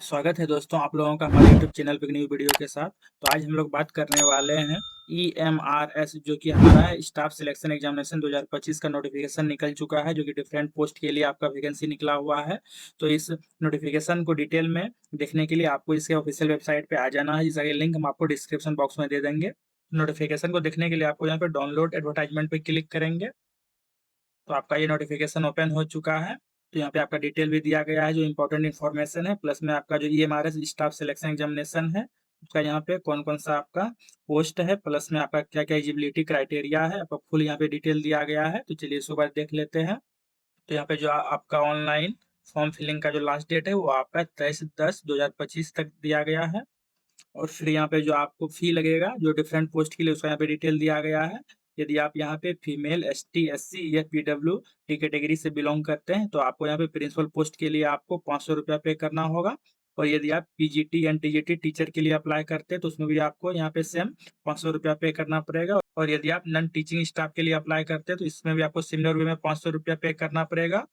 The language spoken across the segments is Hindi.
स्वागत है दोस्तों आप लोगों का हमारे यूट्यूब चैनल पे एक न्यू वीडियो के साथ। तो आज हम लोग बात करने वाले हैं ईएमआरएस जो कि हमारा है स्टाफ सिलेक्शन एग्जामिनेशन 2025 का नोटिफिकेशन निकल चुका है, जो कि डिफरेंट पोस्ट के लिए आपका वैकेंसी निकला हुआ है। तो इस नोटिफिकेशन को डिटेल में देखने के लिए आपको इसके ऑफिशियल वेबसाइट पे आ जाना है, जिसका लिंक हम आपको डिस्क्रिप्शन बॉक्स में दे देंगे। नोटिफिकेशन को देखने के लिए आपको यहाँ पे डाउनलोड एडवर्टाइजमेंट पे क्लिक करेंगे तो आपका ये नोटिफिकेशन ओपन हो चुका है। तो यहाँ पे आपका डिटेल भी दिया गया है, जो इंपॉर्टेंट इन्फॉर्मेशन है, प्लस में आपका जो ईएमआरएस स्टाफ सिलेक्शन एग्जामिनेशन है उसका यहाँ पे कौन कौन सा आपका पोस्ट है, प्लस में आपका क्या क्या एलिजिबिलिटी क्राइटेरिया है, आपका फुल यहाँ पे डिटेल दिया गया है। तो चलिए इसको बार देख लेते हैं। तो यहाँ पे जो आपका ऑनलाइन फॉर्म फिलिंग का जो लास्ट डेट है वो आपका 23/10/2025 तक दिया गया है। और फिर यहाँ पे जो आपको फी लगेगा जो डिफरेंट पोस्ट के लिए उसका यहाँ पे डिटेल दिया गया है। यदि आप यहाँ पे फीमेल एसटी एससी या पीडब्ल्यू टी कैटेगरी से बिलोंग करते हैं तो आपको यहाँ पे प्रिंसिपल पोस्ट के लिए आपको 500 रुपया पे करना होगा। और यदि आप पीजीटी एंड टीजीटी टीचर के लिए अप्लाई करते हैं तो उसमें भी आपको यहाँ पे सेम 500 रुपया पे करना पड़ेगा। और यदि आप नॉन टीचिंग स्टाफ के लिए अप्लाई करते हैं तो इसमें भी आपको सिमिलर वे में 500 रुपया पे करना पड़ेगा।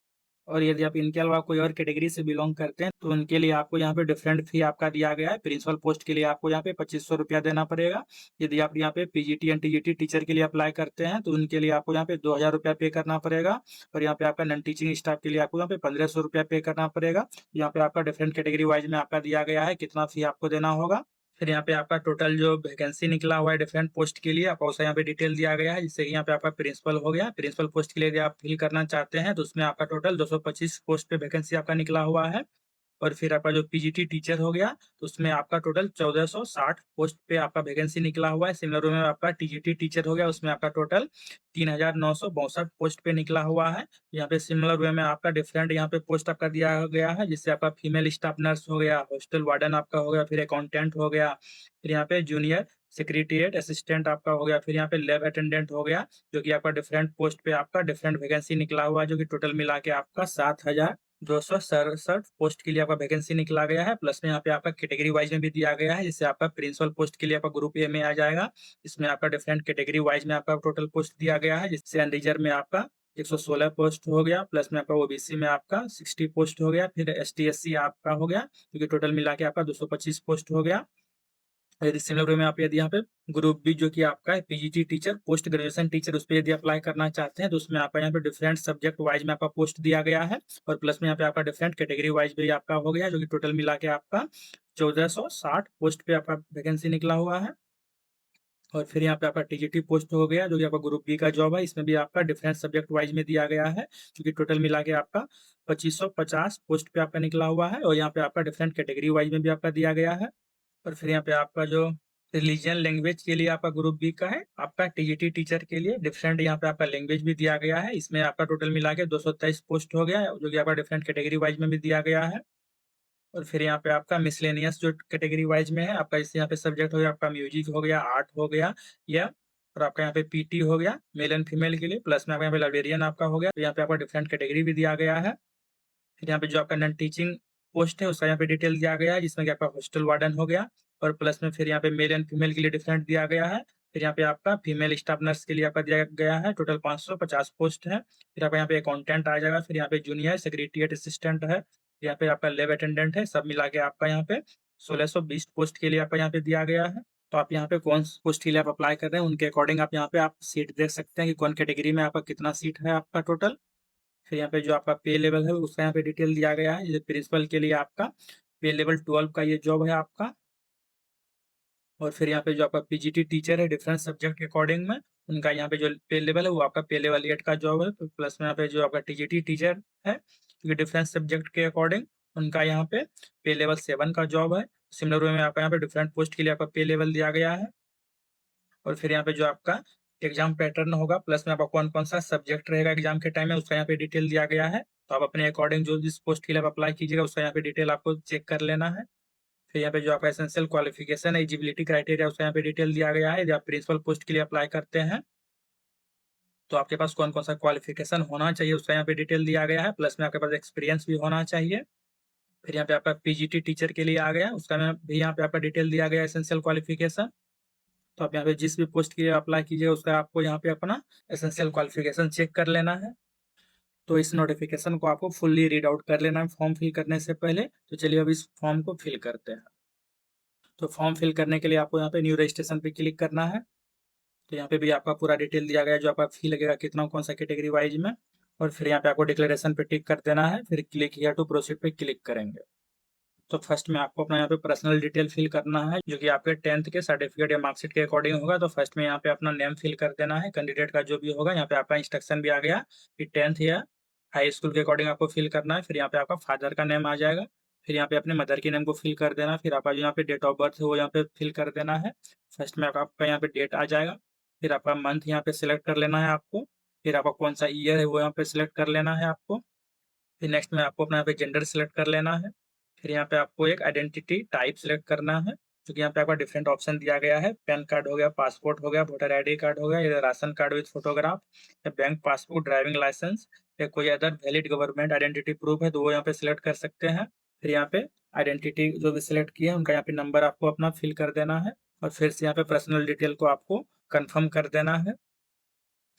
और यदि आप इनके अलावा कोई और कैटेगरी से बिलोंग करते हैं तो उनके लिए आपको यहाँ पे डिफरेंट फी आपका दिया गया है। प्रिंसिपल पोस्ट के लिए आपको यहाँ पे 2500 रुपया देना पड़ेगा। यदि आप यहाँ पे पीजीटी एंड टीजीटी टीचर के लिए अप्लाई करते हैं तो उनके लिए आपको यहाँ पे 2000 रुपया पे करना पड़ेगा। और यहाँ पे आपका नॉन टीचिंग स्टाफ के लिए आपको यहाँ पे 1500 रुपया पे करना पड़ेगा। यहाँ पे आपका डिफरेंट कैटेगरी वाइज में आपका दिया गया है कितना फी आपको देना होगा। फिर यहाँ पे आपका टोटल जो वैकेंसी निकला हुआ है डिफरेंट पोस्ट के लिए आपको यहाँ पे डिटेल दिया गया है, जिससे कि यहाँ पे आपका प्रिंसिपल हो गया। प्रिंसिपल पोस्ट के लिए यदि आप फिल करना चाहते हैं तो उसमें आपका टोटल 225 पोस्ट पे वैकेंसी आपका निकला हुआ है। और फिर आपका जो पीजीटी टीचर हो गया तो उसमें आपका टोटल 1460 पोस्ट पे आपका वैकेंसी निकला हुआ है। सिमिलर में आपका टीजीटी टीचर हो गया, उसमें आपका टोटल 3962 पोस्ट पे निकला हुआ है। यहाँ पे सिमिलर वे में आपका डिफरेंट यहाँ पे पोस्ट आपका दिया गया है, जिससे आपका फीमेल स्टाफ नर्स हो गया, हॉस्टल वार्डन आपका हो गया, फिर अकाउंटेंट हो गया, फिर यहाँ पे जूनियर सेक्रेटरिएट असिस्टेंट आपका हो गया, फिर यहाँ पे लैब अटेंडेंट हो गया, जो कि आपका डिफरेंट पोस्ट पे आपका डिफरेंट वैकेंसी निकला हुआ है, जो कि टोटल मिला के आपका 7267 पोस्ट के लिए आपका वैकेंसी निकला गया है। प्लस में यहाँ पे आपका कैटेगरी वाइज में भी दिया गया है, जिससे आपका प्रिंसिपल पोस्ट के लिए आपका ग्रुप ए में आ जाएगा। इसमें आपका डिफरेंट कैटेगरी वाइज में आपका टोटल पोस्ट दिया गया है, जिससे अनरिजर्व में आपका 116 पोस्ट हो गया, प्लस में आपका ओबीसी में आपका 60 पोस्ट हो गया, फिर एसटी एससी आपका हो गया, क्योंकि टोटल मिला के आपका 225 पोस्ट हो गया। यदि सिमिलर वे में आप यदि यहाँ पे ग्रुप बी जो कि आपका है PGT teacher post graduation teacher उस पर यदि अप्लाई करना चाहते हैं तो उसमें आपका यहाँ पे डिफरेंट सब्जेक्ट वाइज में आपका पोस्ट दिया गया है। और प्लस में यहाँ पे आपका डिफरेंट कैटेगरी वाइज भी आपका हो गया, जो कि टोटल मिला के आपका 1460 पोस्ट पे आपका वैकेंसी निकला हुआ है। और फिर यहाँ पे आपका टीजीटी पोस्ट हो गया, जो कि आपका ग्रुप बी का जॉब है, इसमें भी आपका डिफरेंट सब्जेक्ट वाइज में दिया गया है, जो कि टोटल मिला के आपका 2550 पोस्ट पे आपका निकला हुआ है। और यहाँ पे आपका डिफरेंट कैटेगरी वाइज में भी आपका दिया गया है। और फिर यहाँ पे आपका जो रिलीजन लैंग्वेज के लिए आपका ग्रुप बी का है, आपका टीजीटी टीचर के लिए डिफरेंट यहाँ पे आपका लैंग्वेज भी दिया गया है। इसमें आपका टोटल मिला के 223 पोस्ट हो गया है, जो कि आपका डिफरेंट कैटेगरी वाइज में भी दिया गया है। और फिर यहाँ पे आपका मिसलेनियस जो कैटेगरी वाइज में है आपका, इससे यहाँ पे सब्जेक्ट हो गया आपका म्यूजिक हो गया, आर्ट हो गया, या और आपका यहाँ पे पीटी हो गया मेल एंड फीमेल के लिए, प्लस में आपका यहाँ पे लाइब्रेरियन आपका हो गया। तो यहाँ पे आपका डिफरेंट कैटेगरी भी दिया गया है। फिर यहाँ पे जो आपका नॉन टीचिंग पोस्ट है उसका यहाँ पे डिटेल दिया गया है, जिसमें कि आपका हॉस्टल वार्डन हो गया। और प्लस में फिर यहाँ पे मेल एंड फीमेल के लिए डिफरेंट दिया गया है। फिर यहाँ पे आपका फीमेल स्टाफ नर्स के लिए आपका दिया गया है, टोटल 550 पोस्ट है। फिर आपका यहाँ पे अकाउंटेंट आ जाएगा, फिर यहाँ पे जूनियर सेक्रेटरिएट असिस्टेंट है, यहाँ पे आपका लैब अटेंडेंट है, सब मिला के आपका यहाँ पे 1620 पोस्ट के लिए आपका यहाँ पे दिया गया है। तो आप यहाँ पे कौन पोस्ट के लिए आप अप्लाई कर रहे हैं उनके अकॉर्डिंग आप यहाँ पे आप सीट देख सकते हैं कि कौन कैटेगरी में आपका कितना सीट है आपका टोटल। फिर यहाँ पे जो आपका पे लेवल है उसका यहाँ पे डिटेल दिया गया है। जैसे प्रिंसिपल के लिए आपका पे लेवल 12 का ये जॉब है आपका। और फिर यहाँ पे जो आपका पीजीटी टीचर है डिफरेंट सब्जेक्ट के अकॉर्डिंग में उनका यहाँ पे जो पे लेवल है वो आपका पे लेवल 8 का जॉब है। प्लस में यहाँ पे जो आपका टीजीटी टीचर है क्योंकि डिफरेंट सब्जेक्ट के अकॉर्डिंग उनका यहाँ पे लेवल 7 का जॉब है। सिमिलर वे में आपका यहाँ पे डिफरेंट पोस्ट के लिए आपका पे लेवल दिया गया है। और फिर यहाँ पे जो आपका एग्जाम पैटर्न होगा, प्लस में आपका कौन कौन सा सब्जेक्ट रहेगा एग्जाम के टाइम में उसका यहाँ पे डिटेल दिया गया है। तो आप अपने अकॉर्डिंग जो जिस पोस्ट के लिए आप अप्लाई कीजिएगा उसका यहाँ पे डिटेल आपको चेक कर लेना है। फिर यहाँ पे जो आपका एसेंशियल क्वालिफिकेशन है एलिजिबिलिटी क्राइटेरिया उसका यहाँ पे डिटेल दिया गया है। यदि आप प्रिंसिपल पोस्ट के लिए अप्लाई करते हैं तो आपके पास कौन कौन सा क्वालिफिकेशन होना चाहिए उसका यहाँ पे डिटेल दिया गया है, प्लस में आपके पास एक्सपीरियंस भी होना चाहिए। फिर यहाँ पे आपका पीजीटी टीचर के लिए आ गया, उसका भी यहाँ पे आपका डिटेल दिया गया एसेंशियल क्वालिफिकेशन। तो आप यहाँ पे जिस भी पोस्ट के लिए अप्लाई कीजिए उसका आपको यहाँ पे अपना एसेंशियल क्वालिफिकेशन चेक कर लेना है। तो इस नोटिफिकेशन को आपको फुल्ली रीड आउट कर लेना है फॉर्म फिल करने से पहले। तो चलिए अब इस फॉर्म को फिल करते हैं। तो फॉर्म फिल करने के लिए आपको यहाँ पे न्यू रजिस्ट्रेशन पे क्लिक करना है। तो यहाँ पे भी आपका पूरा डिटेल दिया गया है, जो आपका फी लगेगा कितना, कौन सा कैटेगरी वाइज में। और फिर यहाँ पे आपको डिक्लेरेशन पे टिक कर देना है, फिर क्लिक हियर टू प्रोसीड पे क्लिक करेंगे। तो फर्स्ट में आपको अपना यहाँ पे पर्सनल डिटेल फिल करना है, जो कि आपके 10th के सर्टिफिकेट या मार्कशीट के अकॉर्डिंग होगा। तो फर्स्ट में यहाँ पे अपना नेम फिल कर देना है, कैंडिडेट का जो भी होगा। यहाँ पे आपका इंस्ट्रक्शन भी आ गया कि 10th या हाई स्कूल के अकॉर्डिंग आपको फिल करना है। फिर यहाँ पे आपका फादर का नेम आ जाएगा, फिर यहाँ पे अपने मदर की नेम को फिल कर देना। फिर आपका जो यहाँ पे डेट ऑफ बर्थ है वो यहाँ पे फिल कर देना है। फर्स्ट में आपका यहाँ पे डेट आ जाएगा, फिर आपका मंथ यहाँ पे सिलेक्ट कर लेना है आपको, फिर आपका कौन सा ईयर है वो यहाँ पे सिलेक्ट कर लेना है आपको। फिर नेक्स्ट में आपको अपना यहाँ पे जेंडर सिलेक्ट कर लेना है। फिर यहाँ पे आपको एक आइडेंटिटी टाइप सिलेक्ट करना है, क्योंकि यहाँ पे आपका डिफरेंट ऑप्शन दिया गया है। पैन कार्ड हो गया, पासपोर्ट हो गया, वोटर आईडी कार्ड हो गया, या राशन कार्ड विद फोटोग्राफ, या बैंक पासबुक, ड्राइविंग लाइसेंस, या कोई other valid government identity proof है तो वो यहाँ पे सिलेक्ट कर सकते हैं। फिर यहाँ पे आइडेंटिटी जो भी सिलेक्ट किए हैं उनका यहाँ पे नंबर आपको अपना फिल कर देना है, और फिर से यहाँ पे पर्सनल डिटेल को आपको कन्फर्म कर देना है।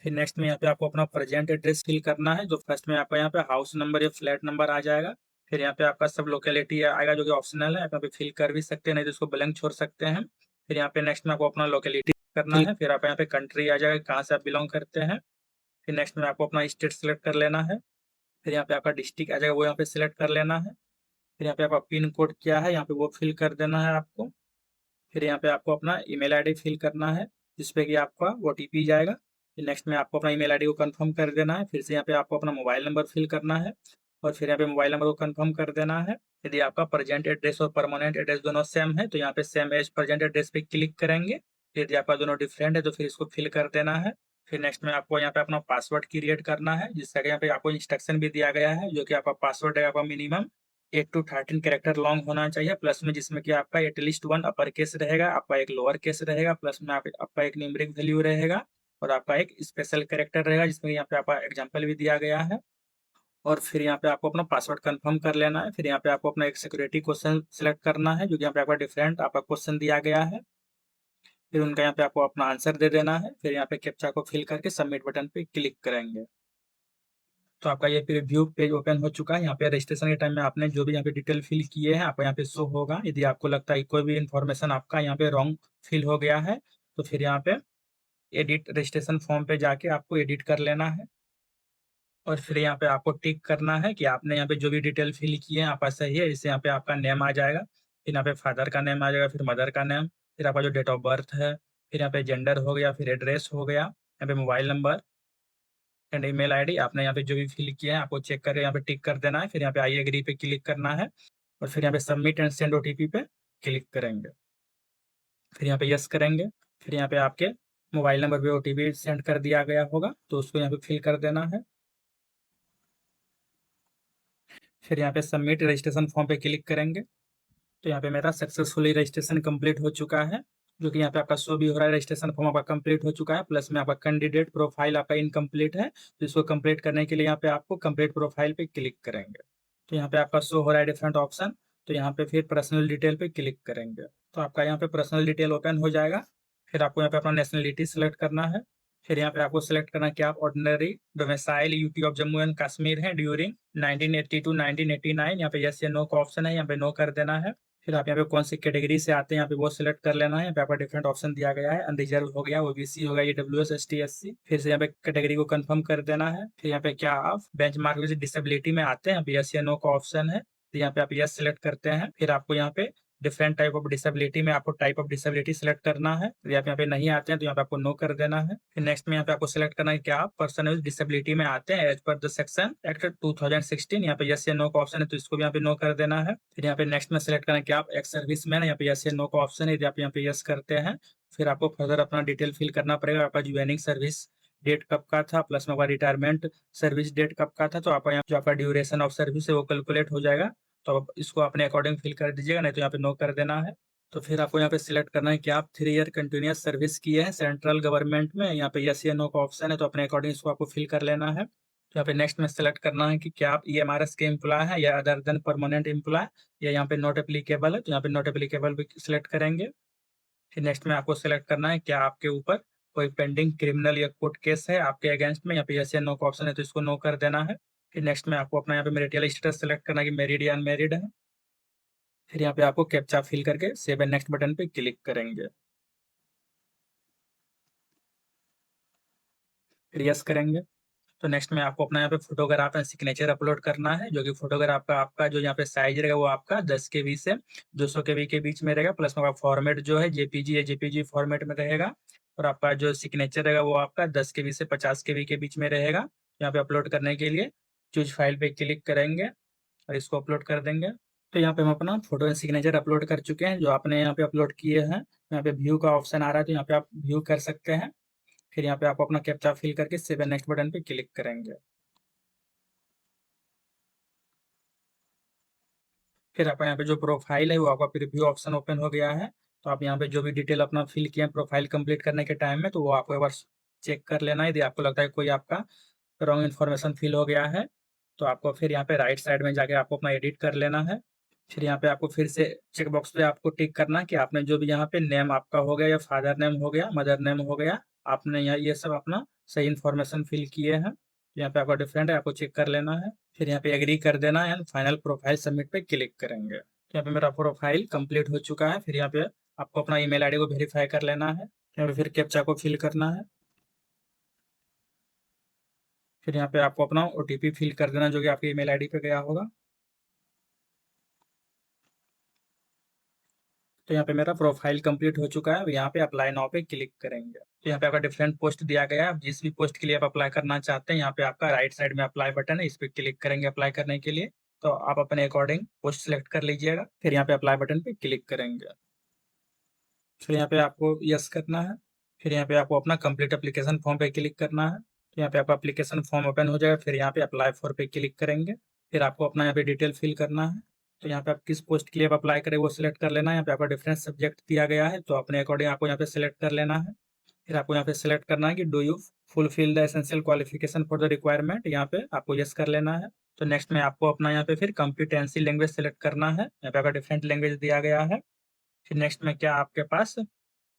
फिर नेक्स्ट में यहाँ पे आपको अपना प्रेजेंट एड्रेस फिल करना है, जो फर्स्ट में आपका यहाँ पे हाउस नंबर या फ्लैट नंबर आ जाएगा। फिर यहाँ पे आपका सब लोकेलिटी आएगा, जो कि ऑप्शनल है, आप यहाँ पे फिल कर भी सकते हैं, नहीं तो इसको ब्लैंक छोड़ सकते हैं। फिर यहाँ पे नेक्स्ट में आपको अपना लोकेलिटी करना है, फिर आप यहाँ पे कंट्री आ जाएगा, कहाँ से आप बिलोंग करते हैं। फिर नेक्स्ट में आपको अपना स्टेट सेलेक्ट कर लेना है। फिर यहाँ पे आपका डिस्ट्रिक्ट आ जाएगा, वो यहाँ पे सिलेक्ट कर लेना है। फिर यहाँ पे आपका पिन कोड क्या है यहाँ पे वो फिल कर देना है आपको। फिर यहाँ पे आपको अपना ईमेल आईडी फिल करना है, जिसपे कि आपका ओटीपी जाएगा। फिर नेक्स्ट में आपको अपना ईमेल आईडी को कंफर्म कर देना है। फिर से यहाँ पे आपको अपना मोबाइल नंबर फिल करना है, और फिर यहाँ पे मोबाइल नंबर को कंफर्म कर देना है। यदि आपका प्रेजेंट एड्रेस और परमानेंट एड्रेस दोनों सेम है तो यहाँ पे सेम एज प्रेजेंट एड्रेस पे क्लिक करेंगे। यदि आपका दोनों डिफरेंट है तो फिर इसको फिल कर देना है। फिर नेक्स्ट में आपको यहाँ पे अपना पासवर्ड क्रिएट करना है, जिसका यहाँ पे आपको इंस्ट्रक्शन भी दिया गया है, जो कि आपका पासवर्ड है आपका मिनिमम 8 to 13 कैरेक्टर लॉन्ग होना चाहिए, प्लस में जिसमें कि आपका एटलीस्ट 1 अपर केस रहेगा, आपका एक लोअर केस रहेगा, प्लस में आपका एक न्यूमेरिक वैल्यू रहेगा, और आपका एक स्पेशल कैरेक्टर रहेगा, जिसमें यहाँ पे आपका एग्जांपल भी दिया गया है। और फिर यहाँ पे आपको अपना पासवर्ड कंफर्म कर लेना है। फिर यहाँ पे आपको अपना एक सिक्योरिटी क्वेश्चन सेलेक्ट करना है, जो कि यहाँ पे आपका डिफरेंट आपका क्वेश्चन दिया गया है। फिर उनका यहाँ पे आपको अपना आंसर दे देना है। फिर यहाँ पे कैप्चा को फिल करके सबमिट बटन पे क्लिक करेंगे। तो आपका ये प्रीव्यू पेज ओपन हो चुका है। यहाँ पे रजिस्ट्रेशन के टाइम में आपने जो भी यहाँ पे डिटेल फिल किए हैं आपको यहाँ पे शो होगा। यदि आपको लगता है कोई भी इन्फॉर्मेशन आपका यहाँ पे रॉन्ग फिल हो गया है तो फिर यहाँ पे एडिट रजिस्ट्रेशन फॉर्म पे जाके आपको एडिट कर लेना है, और फिर यहाँ पे आपको टिक करना है कि आपने यहाँ पे जो भी डिटेल फिल किए हैं आपका सही है। इससे यहाँ पे आपका नेम आ जाएगा, फिर यहाँ पे फादर का नेम आ जाएगा, फिर मदर का नेम, फिर आपका जो डेट ऑफ बर्थ है, फिर यहाँ पे जेंडर हो गया, फिर एड्रेस हो गया, यहाँ पे mobile number and email ID आपने यहाँ पे जो भी फिल किया है आपको चेक करके यहाँ पे टिक कर देना है। फिर यहाँ पे आई एग्री पे क्लिक करना है, और फिर यहाँ पे सबमिट एंड सेंड ओटीपी पे क्लिक करेंगे। फिर यहाँ पे यस करेंगे। फिर यहाँ पे आपके मोबाइल नंबर पे ओटीपी सेंड कर दिया गया होगा, तो उसको यहाँ पे फिल कर देना है। फिर यहाँ पे सबमिट रजिस्ट्रेशन फॉर्म पे क्लिक करेंगे। तो यहाँ पे मेरा सक्सेसफुली रजिस्ट्रेशन कंप्लीट हो चुका है, जो कि यहाँ पे आपका शो भी हो रहा है। रजिस्ट्रेशन फॉर्म आपका कंप्लीट हो चुका है, प्लस में आपका कैंडिडेट प्रोफाइल आपका इनकम्प्लीट है, तो इसको कंप्लीट करने के लिए यहाँ पे आपको कंप्लीट प्रोफाइल पे क्लिक करेंगे। तो यहाँ पे आपका शो हो रहा है डिफरेंट ऑप्शन, तो यहाँ पे फिर पर्सनल डिटेल पे क्लिक करेंगे। तो आपका यहाँ पे पर्सनल डिटेल ओपन हो जाएगा। फिर आपको यहाँ पे अपना नेशनलिटी सिलेक्ट करना है। फिर यहाँ पे आपको सिलेक्ट करना है कि आप ordinary domicile UT of Jammu and Kashmir है ड्यूरिंग 1980 टू 1989। यहाँ पे यस या नो का ऑप्शन है, यहाँ पे नो कर देना है। फिर आप यहाँ पे कौन सी कैटेगरी से आते हैं यहाँ पे वो सिलेक्ट कर लेना है। यहाँ पे आपका डिफरेंट ऑप्शन दिया गया है, अनरिजर्व हो गया, ओबीसी हो गया, ईडब्ल्यूएस, एसटी, एससी। फिर से यहाँ पे कैटेगरी को कंफर्म कर देना है। फिर यहाँ पे क्या आप बेंचमार्क विद डिसेबिलिटी में आते हैं, यहाँ पे यस या नो का ऑप्शन है, तो यहाँ पे आप यस सिलेक्ट करते हैं। फिर आपको यहाँ पे डिफरेंट टाइप ऑफ डिसेबिलिटी में आपको टाइप ऑफ डिसेबिलिटी सिलेक्ट करना है। यदि आप यहाँ पे नहीं आते हैं तो यहाँ पे आपको नो कर देना है। फिर नेक्स्ट में यहाँ पे आपको सिलेक्ट करना है कि आप पर्सन विद डिसेबिलिटी में आते हैं as per the section act 2016। यहाँ पे यस या नो का ऑप्शन है, तो इसको भी यहाँ पे नो कर देना है। फिर यहाँ पे नेक्स्ट में सिलेक्ट करना है कि आप एक्स सर्विस मैन, यहाँ पे यस या नो का ऑप्शन है, यदि आप यहाँ पे यस करते हैं फिर आपको फर्दर अपना डिटेल फिल करना पड़ेगा। आपका ज्वाइनिंग सर्विस डेट कब का था, प्लस में आपका रिटायरमेंट सर्विस डेट कब का था, तो आपका यहाँ जो आपका ड्यूरेशन ऑफ सर्विस है वो कैलकुलेट हो जाएगा। तो आप इसको अपने अकॉर्डिंग फिल कर दीजिएगा, नहीं तो यहाँ पे नो कर देना है। तो फिर आपको यहाँ पे सिलेक्ट करना है कि आप 3 ईयर कंटिन्यूस सर्विस किए हैं सेंट्रल गवर्नमेंट में, यहाँ पे यस या नो का ऑप्शन है, तो अपने अकॉर्डिंग इसको आपको फिल कर लेना है। तो यहाँ पे नेक्स्ट में सिलेक्ट करना है कि क्या आप ईएमआरएस के एम्प्लॉय है या अदर देन परमानेंट एम्प्लॉय, या यहाँ पे नॉट एप्लीकेबल है, तो यहाँ पे नॉट एप्लीकेबल भी सिलेक्ट करेंगे। फिर नेक्स्ट में आपको सिलेक्ट करना है क्या आपके ऊपर कोई पेंडिंग क्रिमिनल या कोर्ट केस है आपके अगेंस्ट में, यहाँ पे यस या नो का ऑप्शन है, तो इसको नो कर देना है। फिर नेक्स्ट में आपको अपना यहाँ पे मैरिटल स्टेटस सेलेक्ट करना है कि मैरिड या अनमैरिड है। फिर यहाँ पे आपको कैप्चा फिल करके सेव एंड नेक्स्ट बटन पे क्लिक करेंगे। फिर यस करेंगे। तो नेक्स्ट में आपको अपना यहाँ पे फोटोग्राफ एंड सिग्नेचर अपलोड करना है, जो कि फोटोग्राफ का आपका जो यहाँ पे साइज रहेगा वो आपका 10 KB से 200 KB के बीच में रहेगा। प्लस में आपका फॉर्मेट जो है जेपीजी या जेपीजी फॉर्मेट में रहेगा। और आपका जो सिग्नेचर रहेगा वो आपका 10 KB से 50 KB के बीच में रहेगा। यहाँ पे अपलोड करने के लिए चूज फाइल पे क्लिक करेंगे और इसको अपलोड कर देंगे। तो यहाँ पे हम अपना फोटो एंड सिग्नेचर अपलोड कर चुके हैं, जो आपने यहाँ पे अपलोड किए हैं। यहाँ पे व्यू का ऑप्शन आ रहा है, तो यहाँ पे आप व्यू कर सकते हैं। फिर यहाँ पे आप अपना कैप्चा फिल करके सेव एंड नेक्स्ट बटन पे क्लिक करेंगे। फिर आपका यहाँ पे जो प्रोफाइल है वो आपका प्रीव्यू ऑप्शन ओपन हो गया है। तो आप यहाँ पे जो भी डिटेल अपना फिल किए हैं प्रोफाइल कंप्लीट करने के टाइम में, तो वो आपको एक बार चेक कर लेना है। यदि आपको लगता है कोई आपका रॉन्ग इन्फॉर्मेशन फिल हो गया है, तो आपको फिर यहाँ पे राइट साइड में जाके आपको अपना एडिट कर लेना है। फिर यहाँ पे आपको फिर से चेक बॉक्स पे आपको टिक करना है कि आपने जो भी यहाँ पे नेम आपका हो गया या फादर नेम हो गया, मदर नेम हो गया, आपने यहाँ ये सब अपना सही इन्फॉर्मेशन फिल किए हैं। तो यहाँ पे आपका डिफरेंट है, आपको चेक कर लेना है। फिर यहाँ पे एग्री कर देना है एंड फाइनल प्रोफाइल सबमिट पे क्लिक करेंगे। तो यहाँ पे मेरा प्रोफाइल कंप्लीट हो चुका है। फिर यहाँ पे आपको अपना ईमेल आईडी को वेरीफाई कर लेना है। यहाँ पे फिर कैप्चा को फिल करना है। फिर यहाँ पे आपको अपना OTP फिल कर देना, जो कि आपके ईमेल आईडी पे गया होगा। तो यहाँ पे मेरा प्रोफाइल कंप्लीट हो चुका है। अब यहाँ पे अप्लाई नाउ पे क्लिक करेंगे। तो यहाँ पे आपका डिफरेंट पोस्ट दिया गया है। आप जिस भी पोस्ट के लिए आप अप्लाई करना चाहते हैं, यहाँ पे आपका राइट साइड में अप्लाई बटन है, इस पे क्लिक करेंगे अप्लाई करने के लिए। तो आप अपने अकॉर्डिंग पोस्ट सिलेक्ट कर लीजिएगा। फिर यहाँ पे अप्लाई बटन पे क्लिक करेंगे। फिर यहाँ पे आपको यस करना है। फिर यहाँ पे आपको अपना कंप्लीट एप्लीकेशन फॉर्म पे क्लिक करना है। तो यहाँ पे आपका एप्लीकेशन फॉर्म ओपन हो जाएगा। फिर यहाँ पे अप्लाई फॉर पे क्लिक करेंगे। फिर आपको अपना यहाँ पे डिटेल फिल करना है। तो यहाँ पे आप किस पोस्ट के लिए आप अप्लाई करें वो सिलेक्ट कर लेना है। यहाँ पे आपका डिफरेंट सब्जेक्ट दिया गया है, तो अपने अकॉर्डिंग आपको यहाँ पे सिलेक्ट कर लेना है। फिर आपको यहाँ पे सिलेक्ट करना है कि do you fulfil the essential qualification for the requirement, यहाँ पे आपको यस कर लेना है। तो नेक्स्ट में आपको अपना यहाँ पे फिर कम्पिटेंसी लैंग्वेज सेलेक्ट करना है। यहाँ पे आपका डिफरेंट लैंग्वेज दिया गया है। फिर नेक्स्ट में क्या आपके पास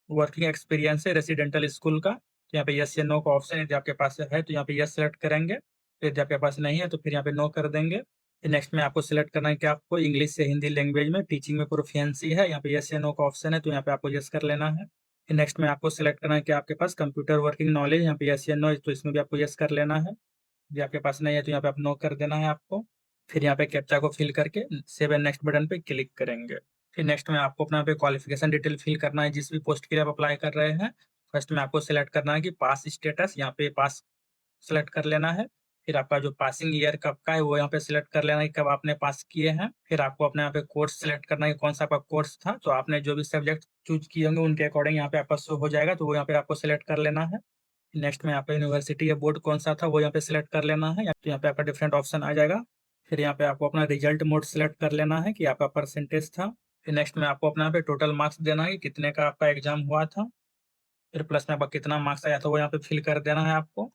वर्किंग एक्सपीरियंस है रेसिडेंटल स्कूल का, तो यहाँ पे यस या नो का ऑप्शन यदि आपके पास है तो यहाँ पे यस सेलेक्ट करेंगे। फिर यदि आपके पास नहीं है तो फिर यहाँ पे नो कर देंगे। फिर नेक्स्ट में आपको सिलेक्ट करना है कि आपको इंग्लिश से हिंदी लैंग्वेज में टीचिंग में प्रोफिशिएंसी है, यहाँ पे यस या नो का ऑप्शन है, तो यहाँ पे आपको यस कर लेना है। फिर नेक्स्ट में आपको सिलेक्ट करना है कि आपके पास कंप्यूटर वर्किंग नॉलेज, यहाँ पे यस या नो, तो इसमें भी आपको यस कर लेना है। यदि आपके पास नहीं है तो यहाँ पे आप नो कर देना है आपको। फिर यहाँ पे कैप्चा को फिल करके सेव एंड नेक्स्ट बटन पे क्लिक करेंगे। फिर नेक्स्ट में आपको अपना पे क्वालिफिकेशन डिटेल फिल करना है, जिस भी पोस्ट के लिए आप अप्लाई कर रहे हैं। फर्स्ट में आपको सिलेक्ट करना है कि पास स्टेटस, यहाँ पे पास सेलेक्ट कर लेना है। फिर आपका जो पासिंग ईयर कब का है वो यहाँ पे सिलेक्ट कर लेना है, कब आपने पास किए हैं। फिर आपको अपने यहाँ पे कोर्स सिलेक्ट करना है, कौन सा आपका कोर्स था। तो आपने जो भी सब्जेक्ट चूज किए होंगे उनके अकॉर्डिंग यहाँ पे आपका शो हो जाएगा, तो वो यहाँ पे आपको सिलेक्ट कर लेना है। नेक्स्ट में यहाँ पे यूनिवर्सिटी या बोर्ड कौन सा था वो यहाँ पे सिलेक्ट कर लेना है, तो यहाँ पे आपका डिफरेंट ऑप्शन आ जाएगा। फिर यहाँ पे आपको अपना रिजल्ट मोड सिलेक्ट कर लेना है कि आपका परसेंटेज था। फिर नेक्स्ट में आपको अपना यहाँ पे टोटल मार्क्स देना है कि कितने का आपका एग्जाम हुआ था। फिर प्लस में आपका कितना मार्क्स आया था वो यहाँ पे फिल कर देना है आपको।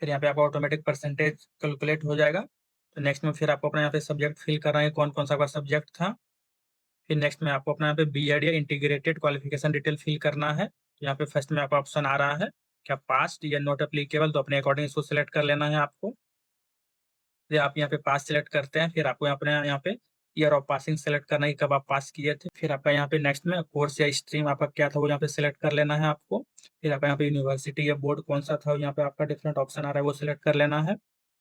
फिर यहाँ पे आपका ऑटोमेटिक परसेंटेज कैलकुलेट हो जाएगा। तो नेक्स्ट में फिर आपको अपना यहाँ पे सब्जेक्ट फिल करना है, कौन कौन सा आपका सब्जेक्ट था। फिर नेक्स्ट में आपको अपना यहाँ पे बीएड या इंटीग्रेटेड क्वालिफिकेशन डिटेल फिल करना है। तो यहाँ पे फर्स्ट में आपका ऑप्शन आ रहा है क्या पास्ट या नॉट एप्लीकेबल, तो अपने अकॉर्डिंग इसको सिलेक्ट कर लेना है आपको। फिर आप यहाँ पे पास सिलेक्ट करते हैं। फिर आपको अपने यहाँ पे ईयर ऑफ पासिंग सेलेक्ट करना है, कब आप पास किए थे। फिर आपका यहाँ पे नेक्स्ट में कोर्स या स्ट्रीम आपका क्या था वो यहाँ पे सिलेक्ट कर लेना है आपको। फिर आपका यहाँ पे यूनिवर्सिटी या बोर्ड कौन सा था, यहाँ पे आपका डिफरेंट ऑप्शन आ रहा है वो सिलेक्ट कर लेना है।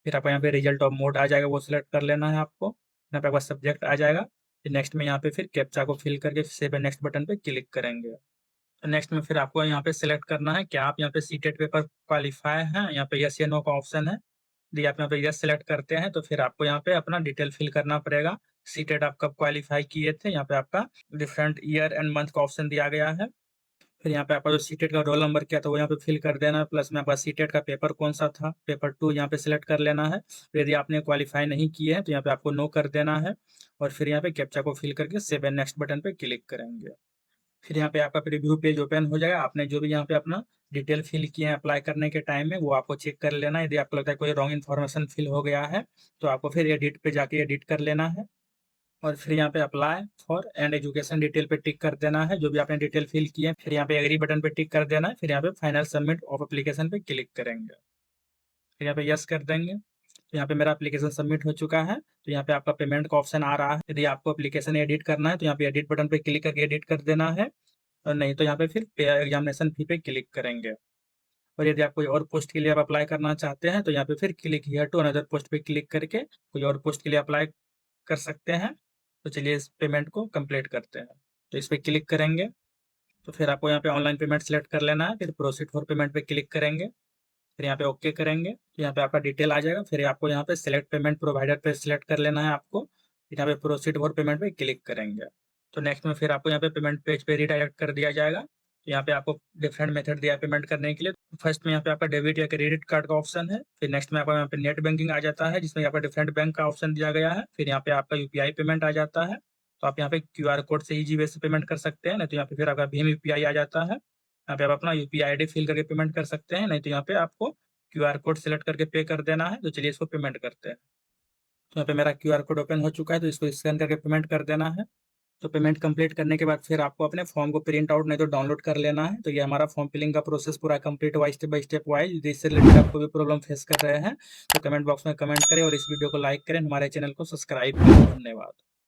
फिर आपका यहाँ पे रिजल्ट ऑफ मोड आ जाएगा, वो सिलेक्ट कर लेना है आपको। यहाँ पे आपका सब्जेक्ट आ जाएगा। फिर नेक्स्ट में यहाँ पे फिर कैप्चा को फिल करके सेव एंड नेक्स्ट बटन पे क्लिक करेंगे। तो नेक्स्ट में फिर आपको यहाँ पे सिलेक्ट करना है कि आप यहाँ पे सीटेट पेपर क्वालिफाई हैं, यहाँ पे यस या नो का ऑप्शन है। यदि आप यहाँ पे यस सेलेक्ट करते हैं तो फिर आपको यहाँ पे अपना डिटेल फिल करना पड़ेगा। सीटेट आप कब क्वालिफाई किए थे, यहाँ पे आपका डिफरेंट ईयर एंड मंथ का ऑप्शन दिया गया है। फिर यहाँ पे आपका जो सीटेट का रोल नंबर क्या था वो यहाँ पे फिल कर देना है। प्लस में आपका सीटेट का पेपर कौन सा था, पेपर 2 यहाँ पे सिलेक्ट कर लेना है। फिर यदि आपने क्वालिफाई नहीं किए हैं तो यहाँ पे आपको नो कर देना है। और फिर यहाँ पे कैप्चा को फिल करके सेव एंड नेक्स्ट बटन पे क्लिक करेंगे। फिर यहाँ पे आपका प्रीव्यू पेज ओपन हो जाएगा। आपने जो भी यहाँ पे अपना डिटेल फिल किए हैं अप्लाई करने के टाइम में वो आपको चेक कर लेना है। यदि आपको लगता है कोई रॉन्ग इन्फॉर्मेशन फिल हो गया है तो आपको फिर एडिट पे जाके एडिट कर लेना है। और फिर यहाँ पे apply for and education detail पे टिक कर देना है, जो भी आपने डिटेल फिल किए हैं। फिर यहाँ पे एग्री बटन पे टिक कर देना है। फिर यहाँ पे फाइनल सबमिट ऑफ एप्लीकेशन पे क्लिक करेंगे। फिर यहाँ पे यस कर देंगे। तो यहाँ पे मेरा एप्लीकेशन सबमिट हो चुका है। तो यहाँ पे आपका पेमेंट का ऑप्शन आ रहा है। यदि आपको एप्लीकेशन एडिट करना है तो यहाँ पे एडिट बटन पे क्लिक करके एडिट कर देना है, और नहीं तो यहाँ पे फिर पे एग्जामिनेशन फी पे क्लिक करेंगे। और यदि आप कोई और पोस्ट के लिए आप अप्लाई करना चाहते हैं तो यहाँ पे फिर click here to another post पे क्लिक करके कोई और पोस्ट के लिए अप्लाई कर सकते हैं। तो चलिए इस पेमेंट को कंप्लीट करते हैं। तो इस पे क्लिक करेंगे, तो फिर आपको यहाँ पे ऑनलाइन पेमेंट सेलेक्ट कर लेना है, फिर प्रोसीड फॉर पेमेंट पे क्लिक करेंगे, फिर यहाँ पे ओके करेंगे। तो यहाँ पे आपका डिटेल आ जाएगा, फिर आपको यहाँ पे सेलेक्ट पेमेंट प्रोवाइडर पे सिलेक्ट कर लेना है आपको, फिर यहाँ पे प्रोसीड फॉर पेमेंट पे क्लिक करेंगे। तो नेक्स्ट में फिर आपको यहाँ पे पेमेंट पेज पे रिडायरेक्ट कर दिया जाएगा। तो यहाँ पे आपको डिफरेंट मेथड दिया है पेमेंट करने के लिए। फर्स्ट में यहाँ पे आपका डेबिट या क्रेडिट कार्ड का ऑप्शन है, फिर नेक्स्ट में आपका यहाँ पे नेट बैंकिंग आ जाता है जिसमें आपका डिफरेंट बैंक का ऑप्शन दिया गया है, फिर यहाँ पे आपका यूपीआई पेमेंट आ जाता है। तो आप यहाँ पे क्यूआर कोड से इजी वे से पेमेंट कर सकते हैं, नहीं तो यहाँ पे फिर आपका भीम यूपीआई आ जाता है। यहाँ पे आप अपना यूपीआई आईडी फिल करके पेमेंट कर सकते हैं, नहीं तो यहाँ पे आपको क्यूआर कोड सेलेक्ट करके पे कर देना है। तो चलिए इसको पेमेंट करते हैं। तो यहाँ पे मेरा क्यूआर कोड ओपन हो चुका है, तो इसको स्कैन करके पेमेंट कर देना है। तो पेमेंट कंप्लीट करने के बाद फिर आपको अपने फॉर्म को प्रिंट आउट नहीं तो डाउनलोड कर लेना है। तो ये हमारा फॉर्म फिलिंग का प्रोसेस पूरा कंप्लीट हुआ स्टेप बाय स्टेप वाइज। यदि इससे रिलेटेड आपको भी प्रॉब्लम फेस कर रहे हैं तो कमेंट बॉक्स में कमेंट करें और इस वीडियो को लाइक करें, हमारे चैनल को सब्सक्राइब करें। धन्यवाद।